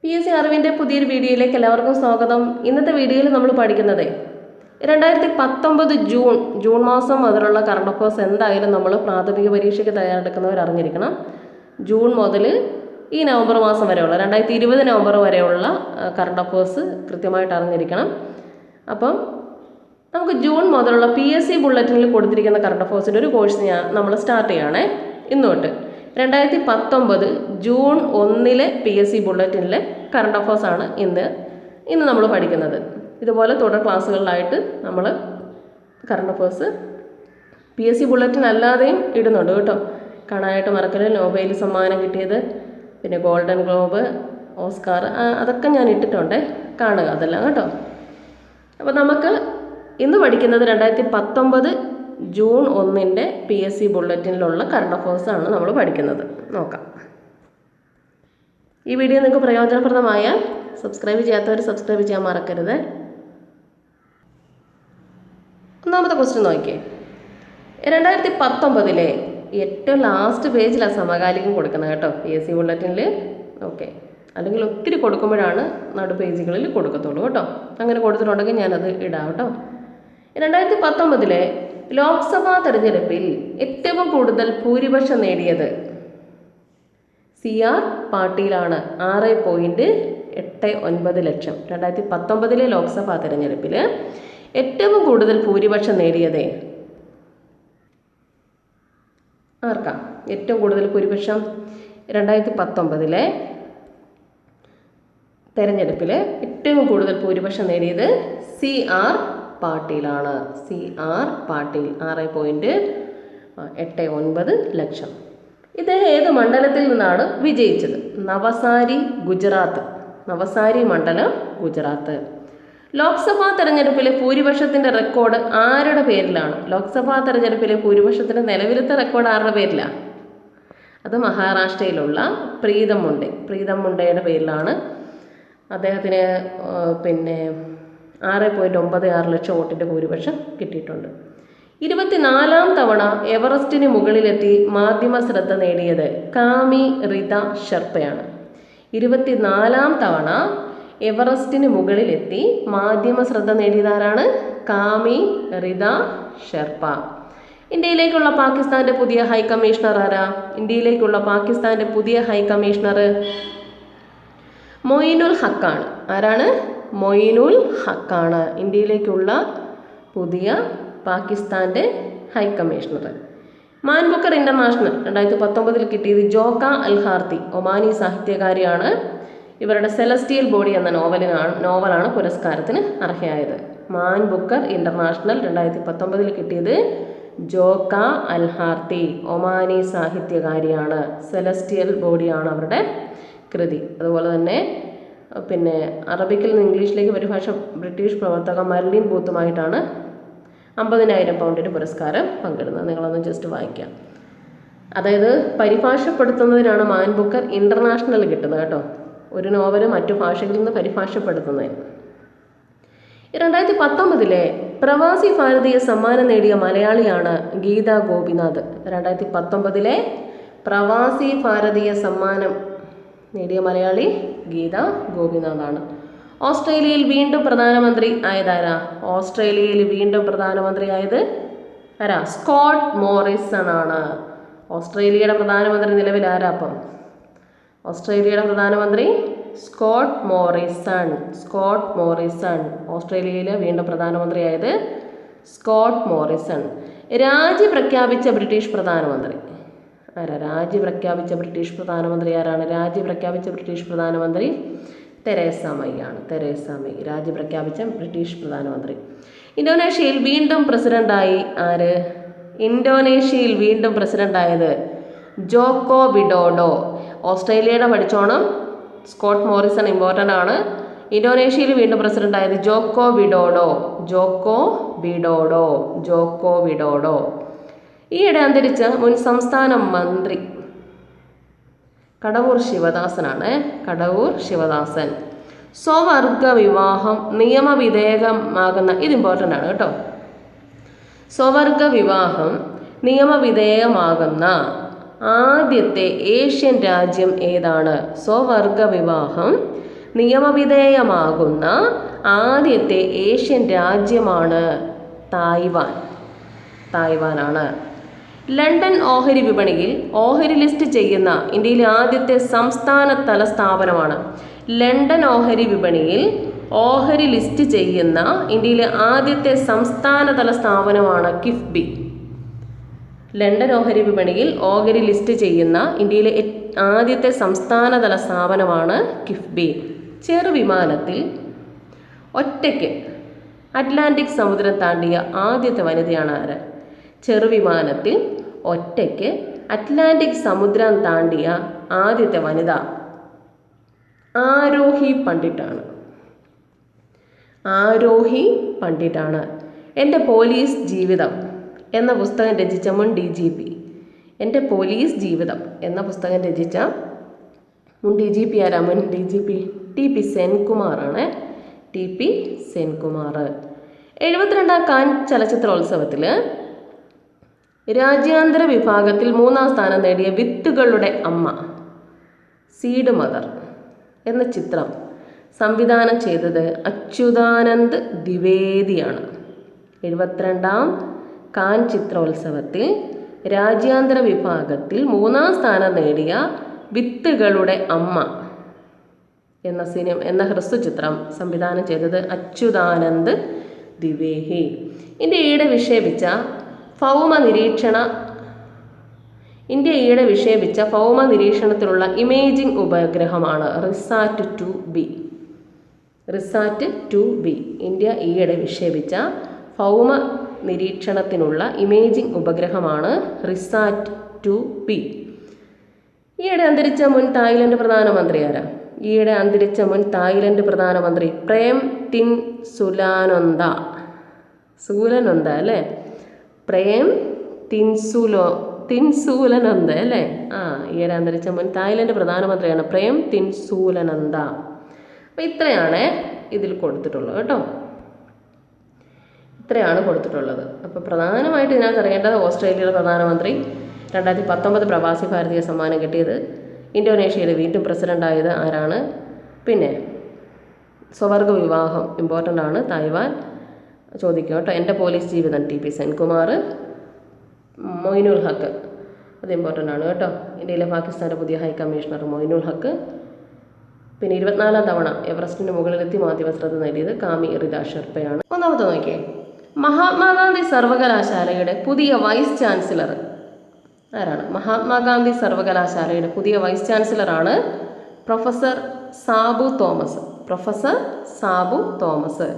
PSC അറിവിൻ്റെ പുതിയൊരു വീഡിയോയിലേക്ക് എല്ലാവർക്കും സ്വാഗതം. ഇന്നത്തെ വീഡിയോയിൽ നമ്മൾ പഠിക്കുന്നത് 2019 ജൂൺ മാസം മുതലുള്ള കറണ്ട് അഫയേഴ്സ് എന്തായാലും നമ്മൾ പ്രാഥമിക പരീക്ഷയ്ക്ക് തയ്യാറെടുക്കുന്നവർ അറിഞ്ഞിരിക്കണം. ജൂൺ മുതൽ ഈ നവംബർ മാസം വരെയുള്ള 2020 നവംബർ വരെയുള്ള കറണ്ട് അഫയേഴ്സ് കൃത്യമായിട്ട് അറിഞ്ഞിരിക്കണം. അപ്പം നമുക്ക് ജൂൺ മുതലുള്ള PSC ബുള്ളറ്റിനിൽ കൊടുത്തിരിക്കുന്ന കറണ്ട് അഫയേഴ്സിൻ്റെ ഒരു കോഴ്സ് നമ്മൾ സ്റ്റാർട്ട് ചെയ്യുകയാണേ. ഇന്ന് തൊട്ട് 2019 ജൂൺ 1 PSC ബുള്ളറ്റിനിലെ കറണ്ട് അഫയേഴ്സാണ് ഇന്ന് നമ്മൾ പഠിക്കുന്നത്. ഇതുപോലെ തുടർ ക്ലാസ്സുകളിലായിട്ട് നമ്മൾ കറണ്ട് അഫയേഴ്സ് PSC ബുള്ളറ്റിൻ അല്ലാതെയും ഇടുന്നുണ്ട് കേട്ടോ. കാണാനായിട്ട് മറക്കരുത്. നോബൽ സമ്മാനം കിട്ടിയത്, പിന്നെ ഗോൾഡൻ ഗ്ലോബ്, ഓസ്കാർ, അതൊക്കെ ഞാൻ ഇട്ടിട്ടുണ്ട്, കാണുക അതെല്ലാം കേട്ടോ. അപ്പോൾ നമുക്ക് ഇന്ന് പഠിക്കുന്നത് 2019 ജൂൺ 1 PSC ബുള്ളറ്റിനിലുള്ള കറണ്ട് അഫയേഴ്സാണ് നമ്മൾ പഠിക്കുന്നത്. നോക്കാം. ഈ വീഡിയോ നിങ്ങൾക്ക് പ്രയോജനപ്രദമായാൽ സബ്സ്ക്രൈബ് ചെയ്യാത്തവർ സബ്സ്ക്രൈബ് ചെയ്യാൻ മറക്കരുത്. ഒന്നാമത്തെ ക്വസ്റ്റ്യൻ നോക്കിയേ. 2019 ഏറ്റവും ലാസ്റ്റ് പേജിലാണ് സമകാലികം കൊടുക്കുന്നത് കേട്ടോ PSC ബുള്ളറ്റിനിൽ. ഓക്കെ, അല്ലെങ്കിൽ ഒത്തിരി കൊടുക്കുമ്പോഴാണ് നടു പേജുകളിൽ കൊടുക്കത്തുള്ളൂ കേട്ടോ. അങ്ങനെ കൊടുത്തിട്ടുണ്ടെങ്കിൽ ഞാനത് ഇടാം കേട്ടോ. 2019 ലോക്സഭാ തെരഞ്ഞെടുപ്പിൽ ഏറ്റവും കൂടുതൽ ഭൂരിപക്ഷം നേടിയത് CR പാട്ടീലാണ്. 6.89 ലക്ഷം. 2019 ലോക്സഭാ തെരഞ്ഞെടുപ്പിൽ ഏറ്റവും കൂടുതൽ ഭൂരിപക്ഷം നേടിയത് ആർക്കാ? ഏറ്റവും കൂടുതൽ ഭൂരിപക്ഷം 2019 തെരഞ്ഞെടുപ്പിൽ ഏറ്റവും കൂടുതൽ ഭൂരിപക്ഷം നേടിയത് CR പാട്ടീലാണ്. CR പാട്ടീൽ 6.89 ലക്ഷം. ഇദ്ദേഹം ഏത് മണ്ഡലത്തിൽ നിന്നാണ് വിജയിച്ചത്? നവസാരി, ഗുജറാത്ത്. നവസാരി മണ്ഡലം, ഗുജറാത്ത്. ലോക്സഭാ തെരഞ്ഞെടുപ്പിലെ ഭൂരിപക്ഷത്തിൻ്റെ റെക്കോർഡ് ആരുടെ പേരിലാണ്? ലോക്സഭാ തെരഞ്ഞെടുപ്പിലെ ഭൂരിപക്ഷത്തിൻ്റെ നിലവിലത്തെ റെക്കോർഡ് ആരുടെ പേരിലാണ്? അത് മഹാരാഷ്ട്രയിലുള്ള പ്രീതം മുണ്ടയുടെ പേരിലാണ്. അദ്ദേഹത്തിന് പിന്നെ 6.96 ലക്ഷം വോട്ടിൻ്റെ ഭൂരിപക്ഷം കിട്ടിയിട്ടുണ്ട്. 24ാം തവണ എവറസ്റ്റിന് മുകളിലെത്തി മാധ്യമ ശ്രദ്ധ നേടിയത് കാമി റിത ഷെർപ്പയാണ്. 24ാം തവണ എവറസ്റ്റിന് മുകളിലെത്തി മാധ്യമ ശ്രദ്ധ നേടിയതാരാണ്? കാമി റിത ഷെർപ്പ. ഇന്ത്യയിലേക്കുള്ള പാകിസ്ഥാൻ്റെ പുതിയ ഹൈക്കമ്മീഷണർ ആരാ? ഇന്ത്യയിലേക്കുള്ള പാകിസ്ഥാൻ്റെ പുതിയ ഹൈക്കമ്മീഷണർ മൊയ്നുൽ ഹക്കാണ്. ആരാണ്? മൊയ്നുൽ ഹക്കാണ് ഇന്ത്യയിലേക്കുള്ള പുതിയ പാകിസ്ഥാൻ്റെ ഹൈക്കമ്മീഷണർ. മാൻ ബുക്കർ ഇൻ്റർനാഷണൽ 2019 കിട്ടിയത് ജോക്ക അൽഹാർത്തി, ഒമാനി സാഹിത്യകാരിയാണ്. ഇവരുടെ സെലസ്റ്റിയൽ ബോഡി എന്ന നോവലാണ് പുരസ്കാരത്തിന് അർഹയായത്. മാൻ ബുക്കർ ഇൻ്റർനാഷണൽ 2019 കിട്ടിയത് ജോക്ക അൽഹാർത്തി, ഒമാനി സാഹിത്യകാരിയാണ്. സെലസ്റ്റിയൽ ബോഡിയാണ് അവരുടെ കൃതി. അതുപോലെ തന്നെ പിന്നെ അറബിക്കിൽ നിന്ന് ഇംഗ്ലീഷിലേക്ക് പരിഭാഷ ബ്രിട്ടീഷ് പ്രവർത്തക മർലിൻ ബൂത്തുമായിട്ടാണ് 50,000 പൗണ്ടിൻ്റെ പുരസ്കാരം പങ്കിടുന്നത്. നിങ്ങളൊന്ന് ജസ്റ്റ് വായിക്കാം. അതായത് പരിഭാഷപ്പെടുത്തുന്നതിനാണ് മാൻ ബുക്കർ ഇൻ്റർനാഷണൽ കിട്ടുന്നത് കേട്ടോ. ഒരു നോവൽ മറ്റു ഭാഷകളിൽ നിന്ന് പരിഭാഷപ്പെടുത്തുന്നതിന്. 2019 പ്രവാസി ഭാരതീയ സമ്മാനം നേടിയ മലയാളിയാണ് ഗീത ഗോപിനാഥ്. 2019 പ്രവാസി ഭാരതീയ സമ്മാനം നേടിയ മലയാളി ഗീത ഗോപിനാഥാണ്. ഓസ്ട്രേലിയയിൽ വീണ്ടും പ്രധാനമന്ത്രി ആയതാരാ? ഓസ്ട്രേലിയയിൽ വീണ്ടും പ്രധാനമന്ത്രി ആയത് ആരാ? സ്കോട്ട് മോറിസൺ ആണ്. ഓസ്ട്രേലിയയുടെ പ്രധാനമന്ത്രി നിലവിൽ ആരാ? അപ്പം ഓസ്ട്രേലിയയുടെ പ്രധാനമന്ത്രി സ്കോട്ട് മോറിസൺ. ഓസ്ട്രേലിയയിൽ വീണ്ടും പ്രധാനമന്ത്രിയായത് സ്കോട്ട് മോറിസൺ. രാജി പ്രഖ്യാപിച്ച ബ്രിട്ടീഷ് പ്രധാനമന്ത്രി ആരാ? രാജി പ്രഖ്യാപിച്ച ബ്രിട്ടീഷ് പ്രധാനമന്ത്രി ആരാണ്? രാജി പ്രഖ്യാപിച്ച ബ്രിട്ടീഷ് പ്രധാനമന്ത്രി തെരേസ മെയ് ആണ്. തെരേസ മെയ് രാജി പ്രഖ്യാപിച്ച ബ്രിട്ടീഷ് പ്രധാനമന്ത്രി. ഇന്തോനേഷ്യയിൽ വീണ്ടും പ്രസിഡന്റായി ആര്? ഇന്തോനേഷ്യയിൽ വീണ്ടും പ്രസിഡന്റായത് ജോക്കോ വിഡോഡോ. ഓസ്ട്രേലിയയുടെ പഠിച്ചോണം, സ്കോട്ട് മോറിസൺ ഇമ്പോർട്ടൻ്റ് ആണ്. ഇന്തോനേഷ്യയിൽ വീണ്ടും പ്രസിഡന്റായത് ജോക്കോ വിഡോഡോ. ഈയിടെ അന്തരിച്ച മുൻ സംസ്ഥാന മന്ത്രി കടവൂർ ശിവദാസൻ. സ്വവർഗ വിവാഹം നിയമവിധേയമാകുന്ന, ഇത് ഇമ്പോർട്ടൻ്റ് ആണ് കേട്ടോ. സ്വവർഗ വിവാഹം നിയമവിധേയമാകുന്ന ആദ്യത്തെ ഏഷ്യൻ രാജ്യം ഏതാണ്? സ്വവർഗ വിവാഹം നിയമവിധേയമാകുന്ന ആദ്യത്തെ ഏഷ്യൻ രാജ്യമാണ് തായ്വാനാണ്. ലണ്ടൻ ഓഹരി വിപണിയിൽ ഓഹരി ലിസ്റ്റ് ചെയ്യുന്ന ഇന്ത്യയിലെ ആദ്യത്തെ സംസ്ഥാന തല സ്ഥാപനമാണ്. ലണ്ടൻ ഓഹരി വിപണിയിൽ ഓഹരി ലിസ്റ്റ് ചെയ്യുന്ന ഇന്ത്യയിലെ ആദ്യത്തെ സംസ്ഥാനതല സ്ഥാപനമാണ് കിഫ്ബി. ലണ്ടൻ ഓഹരി വിപണിയിൽ ഓഹരി ലിസ്റ്റ് ചെയ്യുന്ന ഇന്ത്യയിലെ ആദ്യത്തെ സംസ്ഥാനതല സ്ഥാപനമാണ് കിഫ്ബി. ചെറുവിമാനത്തിൽ ഒറ്റയ്ക്ക് അറ്റ്ലാന്റിക് സമുദ്രം താണ്ടിയ ആദ്യത്തെ വനിതയാണ് ആര്? ചെറുവിമാനത്തിൽ ഒറ്റയ്ക്ക് അറ്റ്ലാന്റിക് സമുദ്രം താണ്ടിയ ആദ്യത്തെ വനിത ആരോഹി പണ്ഡിറ്റാണ്. എൻ്റെ പോലീസ് ജീവിതം എന്ന പുസ്തകം രചിച്ച മുൻ DGP. എൻ്റെ പോലീസ് ജീവിതം എന്ന പുസ്തകം രചിച്ച മുൻ DGP ആരാ? മുൻ DGP TP സെൻകുമാറാണ്. TP സെൻകുമാർ. 72ാം കാൻ ചലച്ചിത്രോത്സവത്തിൽ രാജ്യാന്തര വിഭാഗത്തിൽ 3ാം സ്ഥാനം നേടിയ വിത്തുകളുടെ അമ്മ സീഡ് മദർ എന്ന ചിത്രം സംവിധാനം ചെയ്തത് അച്യുതാനന്ദ് ദ്വിവേദിയാണ്. 72ാം കാൻ ചിത്രോത്സവത്തിൽ രാജ്യാന്തര വിഭാഗത്തിൽ 3ാം സ്ഥാനം നേടിയ വിത്തുകളുടെ അമ്മ എന്ന ഹ്രസ്വ ചിത്രം സംവിധാനം ചെയ്തത് അച്യുതാനന്ദ് ദ്വിവേദി. ഇന്ത്യ ഈയിടെ വിക്ഷേപിച്ച ഭൗമ നിരീക്ഷണത്തിലുള്ള ഇമേജിംഗ് ഉപഗ്രഹമാണ് റിസാറ്റ് 2B. ഇന്ത്യ ഈയിടെ വിക്ഷേപിച്ച ഭൗമ നിരീക്ഷണത്തിനുള്ള ഇമേജിംഗ് ഉപഗ്രഹമാണ് റിസാറ്റ് 2B. ഈയിടെ അന്തരിച്ച മുൻ തായ്ലൻഡ് പ്രധാനമന്ത്രി ആരാ? ഈയിടെ അന്തരിച്ച മുൻ തായ്ലൻഡ് പ്രധാനമന്ത്രി പ്രേം തിൻസുലാനൊന്ത അല്ലേ? പ്രേം തിൻസൂലനൊന്ത അല്ലേ? ഈയിടെ അന്തരിച്ച മുൻ തായ്ലൻഡ് പ്രധാനമന്ത്രിയാണ് പ്രേം തിൻസൂലനൊന്ത. അപ്പം ഇത്രയാണ് ഇതിൽ കൊടുത്തിട്ടുള്ളത് കേട്ടോ. ഇത്രയാണ് കൊടുത്തിട്ടുള്ളത്. അപ്പോൾ പ്രധാനമായിട്ട് ഇതിനകത്ത് അറിയേണ്ടത് ഓസ്ട്രേലിയയുടെ പ്രധാനമന്ത്രി, 2019 പ്രവാസി ഭാരതീയ സമ്മാനം കിട്ടിയത്, ഇന്തോനേഷ്യയിൽ വീണ്ടും പ്രസിഡൻ്റായത് ആരാണ്, പിന്നെ സ്വവർഗ വിവാഹം ഇമ്പോർട്ടൻ്റ് ആണ്, തായ്വാൻ ചോദിക്കും കേട്ടോ. എൻ്റെ പോലീസ് ജീവിതം TP സെൻകുമാർ, മൊയ്നുൽ ഹക്ക് അത് ഇമ്പോർട്ടൻ്റ് ആണ് കേട്ടോ. ഇന്ത്യയിലെ പാകിസ്ഥാൻ്റെ പുതിയ ഹൈക്കമ്മീഷണർ മൊയ്നുൽ ഹക്ക്. പിന്നെ 24ാം തവണ എവറസ്റ്റിന് മുകളിലെത്തി മാധ്യമ ശ്രദ്ധ നേടിയത് കാമി റിത ഷെർപ്പയാണ്. ഒന്നാമത്തെ നോക്കിയേ, മഹാത്മാഗാന്ധി സർവകലാശാലയുടെ പുതിയ വൈസ് ചാൻസലർ ആരാണ്? മഹാത്മാഗാന്ധി സർവകലാശാലയുടെ പുതിയ വൈസ് ചാൻസലറാണ് പ്രൊഫസർ സാബു തോമസ്.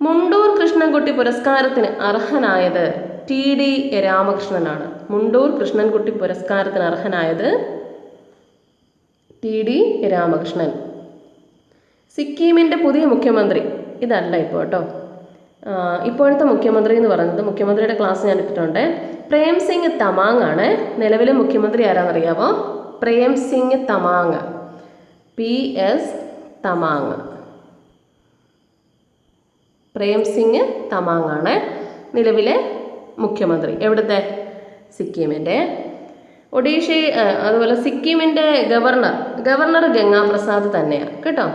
മുണ്ടൂർ കൃഷ്ണൻകുട്ടി പുരസ്കാരത്തിന് അർഹനായത് TD രാമകൃഷ്ണനാണ്. മുണ്ടൂർ കൃഷ്ണൻകുട്ടി പുരസ്കാരത്തിന് അർഹനായത് TD രാമകൃഷ്ണൻ. സിക്കിമിൻ്റെ പുതിയ മുഖ്യമന്ത്രി ഇതല്ല ഇപ്പോൾ കേട്ടോ. ഇപ്പോഴത്തെ മുഖ്യമന്ത്രി എന്ന് പറയുന്നത്, മുഖ്യമന്ത്രിയുടെ ക്ലാസ് ഞാൻ ഇട്ടിട്ടുണ്ട്, പ്രേം സിംഗ് തമാങ് ആണ്. നിലവിലെ മുഖ്യമന്ത്രി ആരാണെന്നറിയാമോ? പ്രേം സിംഗ് തമാങ്, PS തമാങ്. പ്രേം സിംഗ് തമാങ് ആണ് നിലവിലെ മുഖ്യമന്ത്രി. എവിടുത്തെ? സിക്കിമിൻ്റെ. ഒഡീഷ അതുപോലെ സിക്കിമിൻ്റെ ഗവർണർ ഗംഗാപ്രസാദ് തന്നെയാണ് കേട്ടോ.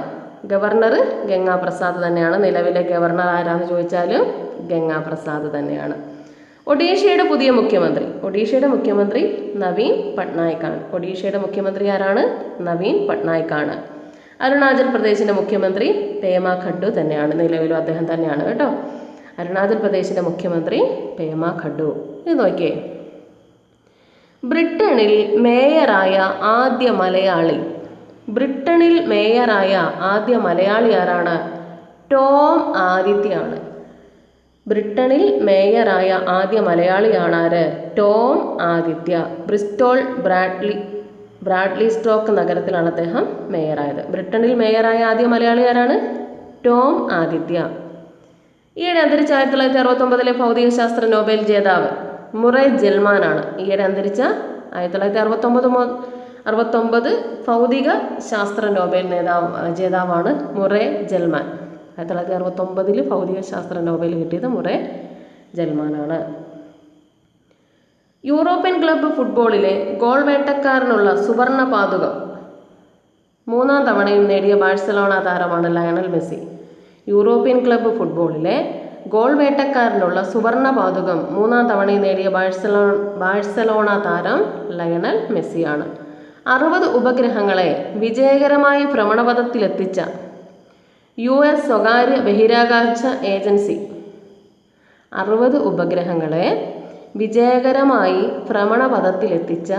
ഗവർണർ ഗംഗാപ്രസാദ് തന്നെയാണ്. നിലവിലെ ഗവർണർ ആരാന്ന് ചോദിച്ചാലും ഗംഗാപ്രസാദ് തന്നെയാണ്. ഒഡീഷയുടെ പുതിയ മുഖ്യമന്ത്രി നവീൻ പട്നായിക്കാണ്. ഒഡീഷയുടെ മുഖ്യമന്ത്രി ആരാണ്? നവീൻ പട്നായിക്കാണ്. അരുണാചൽ പ്രദേശിൻ്റെ മുഖ്യമന്ത്രി പേമ ഖഡ്ഡു തന്നെയാണ്. നിലവിലും അദ്ദേഹം തന്നെയാണ് കേട്ടോ. അരുണാചൽ പ്രദേശിൻ്റെ മുഖ്യമന്ത്രി പേമ ഖഡ്ഡു. ഇത് നോക്കിയേ, ബ്രിട്ടനിൽ മേയറായ ആദ്യ മലയാളി ആരാണ്? ടോം ആദിത്യയാണ്. ബ്രിട്ടനിൽ മേയറായ ആദ്യ മലയാളിയാണ് ആര്? Tom Aditya. Bristol Bradley stock നഗരത്തിലാണ് അദ്ദേഹം മേയറായത്. ബ്രിട്ടനിൽ മേയറായ ആദ്യ മലയാളി ആരാണ്? ടോം ആദിത്യ. ഈയിടെ അന്തരിച്ച 1969 ഭൗതികശാസ്ത്ര നോബൽ ജേതാവ് മുറേ ജെൽമാനാണ്. ഈയിടെ അന്തരിച്ച 1969 ഭൗതിക ശാസ്ത്ര നോബൽ ജേതാവാണ് മുറേ ജെൽമാൻ. 1969 ഭൗതിക ശാസ്ത്ര നോബൽ കിട്ടിയത് മുറേ ജെൽമാനാണ്. യൂറോപ്യൻ ക്ലബ്ബ് ഫുട്ബോളിലെ ഗോൾ വേട്ടക്കാരനുള്ള സുവർണ പാദുകം 3ാം തവണയും നേടിയ ബാഴ്സലോണ താരമാണ് ലയണൽ മെസ്സി. യൂറോപ്യൻ ക്ലബ്ബ് ഫുട്ബോളിലെ ഗോൾ വേട്ടക്കാരനുള്ള സുവർണ പൗതുകം 3ാം തവണയും നേടിയ ബാഴ്സലോണ താരം ലയണൽ മെസ്സിയാണ്. 60 ഉപഗ്രഹങ്ങളെ വിജയകരമായി ഭ്രമണപഥത്തിലെത്തിച്ച US സ്വകാര്യ ബഹിരാകാശ ഏജൻസി 60 ഉപഗ്രഹങ്ങളെ വിജയകരമായി ഭ്രമണപഥത്തിലെത്തിച്ച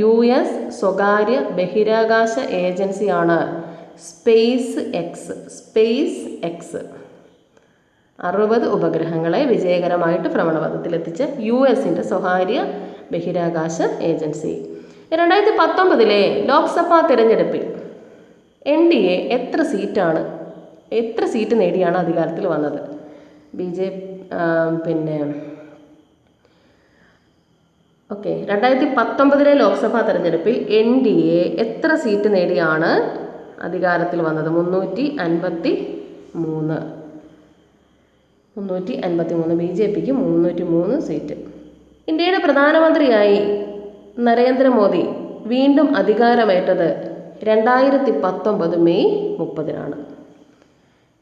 US സ്വകാര്യ ബഹിരാകാശ ഏജൻസിയാണ് സ്പേസ് എക്സ്. 60 ഉപഗ്രഹങ്ങളെ വിജയകരമായിട്ട് ഭ്രമണപഥത്തിലെത്തിച്ച US-ൻ്റെ സ്വകാര്യ ബഹിരാകാശ ഏജൻസി. 2019 ലോക്സഭാ തിരഞ്ഞെടുപ്പിൽ NDA എത്ര സീറ്റ് നേടിയാണ് അധികാരത്തിൽ വന്നത്? ഓക്കെ, 2019 ലോക്സഭാ തെരഞ്ഞെടുപ്പിൽ NDA എത്ര സീറ്റ് നേടിയാണ് അധികാരത്തിൽ വന്നത്? 353. BJPക്ക് 303 സീറ്റ്. ഇന്ത്യയുടെ പ്രധാനമന്ത്രിയായി നരേന്ദ്രമോദി വീണ്ടും അധികാരമേറ്റത് 2019 മെയ് 30-നാണ്.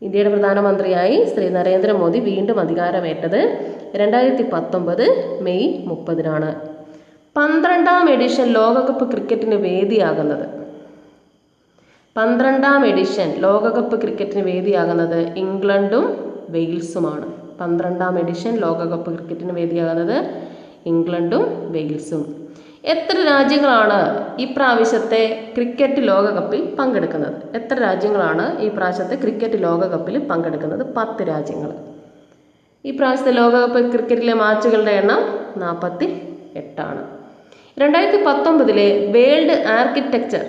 ഇന്ത്യയുടെ പ്രധാനമന്ത്രിയായി ശ്രീ നരേന്ദ്രമോദി വീണ്ടും അധികാരമേറ്റത് 2019 മെയ് 30-നാണ്. 12ാം എഡിഷൻ ലോകകപ്പ് ക്രിക്കറ്റിന് വേദിയാകുന്നത് 12ാം എഡിഷൻ ലോകകപ്പ് ക്രിക്കറ്റിന് വേദിയാകുന്നത് ഇംഗ്ലണ്ടും വെയിൽസുമാണ്. 12ാം എഡിഷൻ ലോകകപ്പ് ക്രിക്കറ്റിന് വേദിയാകുന്നത് ഇംഗ്ലണ്ടും വെയിൽസും. എത്ര രാജ്യങ്ങളാണ് ഈ പ്രാവശ്യത്തെ ക്രിക്കറ്റ് ലോകകപ്പിൽ പങ്കെടുക്കുന്നത്? 10 രാജ്യങ്ങൾ. ഈ പ്രാവശ്യത്തെ ലോകകപ്പ് ക്രിക്കറ്റിലെ മാച്ചുകളുടെ എണ്ണം 48ആണ്. 2019 വേൾഡ് ആർക്കിടെക്ചർ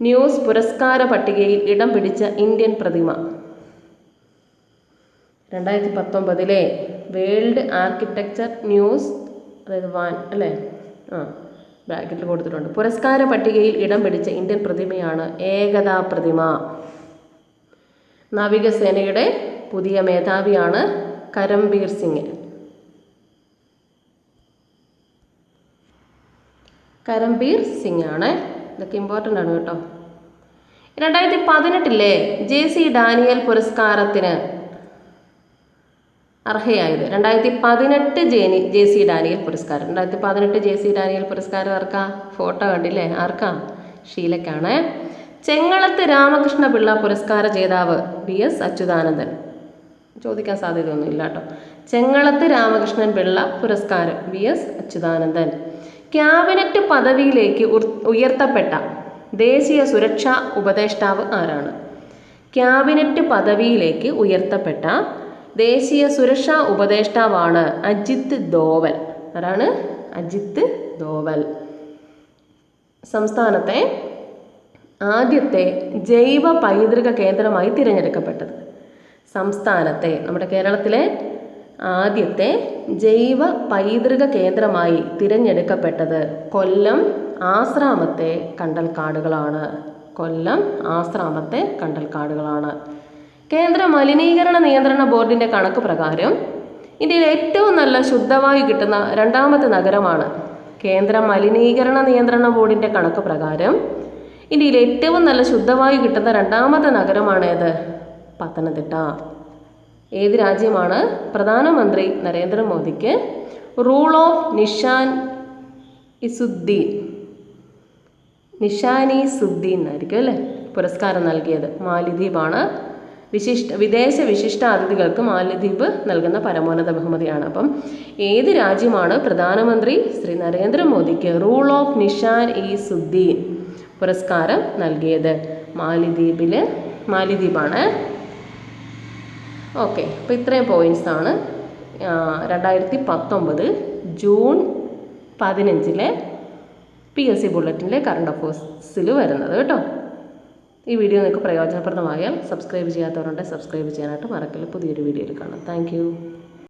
ന്യൂസ് പുരസ്കാര പട്ടികയിൽ ഇടം പിടിച്ച ഇന്ത്യൻ പ്രതിമ. 2019 വേൾഡ് ആർക്കിടെക്ചർ ന്യൂസ്, അതായത് ബ്രാക്കറ്റിൽ കൊടുത്തിട്ടുണ്ട്, പുരസ്കാര പട്ടികയിൽ ഇടം പിടിച്ച ഇന്ത്യൻ പ്രതിമയാണ് ഏകതാ പ്രതിമ. നാവികസേനയുടെ പുതിയ മേധാവിയാണ് കരംബീർ സിംഗ്. ആണ്. ഇതൊക്കെ ഇമ്പോർട്ടൻ്റ് ആണ് കേട്ടോ. 2018 JC ഡാനിയൽ പുരസ്കാരത്തിന് അർഹയായത്. 2018 JC ഡാനിയൽ പുരസ്കാരം. 2018 JC ഡാനിയൽ പുരസ്കാരം ആർക്കാ? ഫോട്ടോ കണ്ടില്ലേ? ആർക്കാ? ഷീലക്കാണ്. ചെങ്ങളത്ത് രാമകൃഷ്ണ പിള്ള പുരസ്കാര ജേതാവ് BS അച്യുതാനന്ദൻ. ചോദിക്കാൻ സാധ്യതയൊന്നുമില്ല കേട്ടോ. ചെങ്ങളത്ത് രാമകൃഷ്ണൻ പിള്ള പുരസ്കാരം BS അച്യുതാനന്ദൻ. ക്യാബിനറ്റ് പദവിയിലേക്ക് ഉയർത്തപ്പെട്ട ദേശീയ സുരക്ഷാ ഉപദേഷ്ടാവ് ആരാണ്? ക്യാബിനറ്റ് പദവിയിലേക്ക് ഉയർത്തപ്പെട്ട ദേശീയ സുരക്ഷാ ഉപദേഷ്ടാവാണ് അജിത് ദോവൽ. ആരാണ്? അജിത് ദോവൽ. സംസ്ഥാനത്തെ ആദ്യത്തെ ജൈവ പൈതൃക കേന്ദ്രമായി തിരഞ്ഞെടുക്കപ്പെട്ടത്. സംസ്ഥാനത്തെ, നമ്മുടെ കേരളത്തിലെ ആദ്യത്തെ ജൈവ പൈതൃക കേന്ദ്രമായി തിരഞ്ഞെടുക്കപ്പെട്ടത് കൊല്ലം ആശ്രാമത്തെ കണ്ടൽക്കാടുകളാണ്. കേന്ദ്ര മലിനീകരണ നിയന്ത്രണ ബോർഡിൻ്റെ കണക്ക് പ്രകാരം ഇന്ത്യയിൽ ഏറ്റവും നല്ല ശുദ്ധവായു കിട്ടുന്ന 2ാമത്തെ നഗരമാണ്. കേന്ദ്ര മലിനീകരണ നിയന്ത്രണ ബോർഡിൻ്റെ കണക്ക് പ്രകാരം ഇന്ത്യയിൽ ഏറ്റവും നല്ല ശുദ്ധവായു കിട്ടുന്ന 2ാമത്തെ നഗരമാണ് ഏത്? പത്തനംതിട്ട. ഏത് രാജ്യമാണ് പ്രധാനമന്ത്രി നരേന്ദ്രമോദിക്ക് റൂൾ ഓഫ് നിഷാനിസുദ്ദീൻ ആയിരിക്കും അല്ലേ പുരസ്കാരം നൽകിയത്? മാലിദ്വീപാണ്. വിദേശ വിശിഷ്ടാതിഥികൾക്ക് മാലിദ്വീപ് നൽകുന്ന പരമോന്നത ബഹുമതിയാണ്. അപ്പം ഏത് രാജ്യമാണ് പ്രധാനമന്ത്രി ശ്രീ നരേന്ദ്രമോദിക്ക് റൂൾ ഓഫ് നിഷാനിസുദ്ദീൻ പുരസ്കാരം നൽകിയത്? മാലിദ്വീപാണ്. ഓക്കെ, അപ്പോൾ ഇത്രയും പോയിൻറ്റ്സാണ് 2019 ജൂൺ 15 PSC ബുള്ളറ്റിനിലെ കറണ്ട് അഫയേഴ്സിൽ വരുന്നത് കേട്ടോ. ഈ വീഡിയോ നിങ്ങൾക്ക് പ്രയോജനപ്രദമായാൽ സബ്സ്ക്രൈബ് ചെയ്യാത്തവരുണ്ടെങ്കിൽ സബ്സ്ക്രൈബ് ചെയ്യാനായിട്ട് മറക്കല്ല. പുതിയൊരു വീഡിയോയിൽ കാണാം. താങ്ക്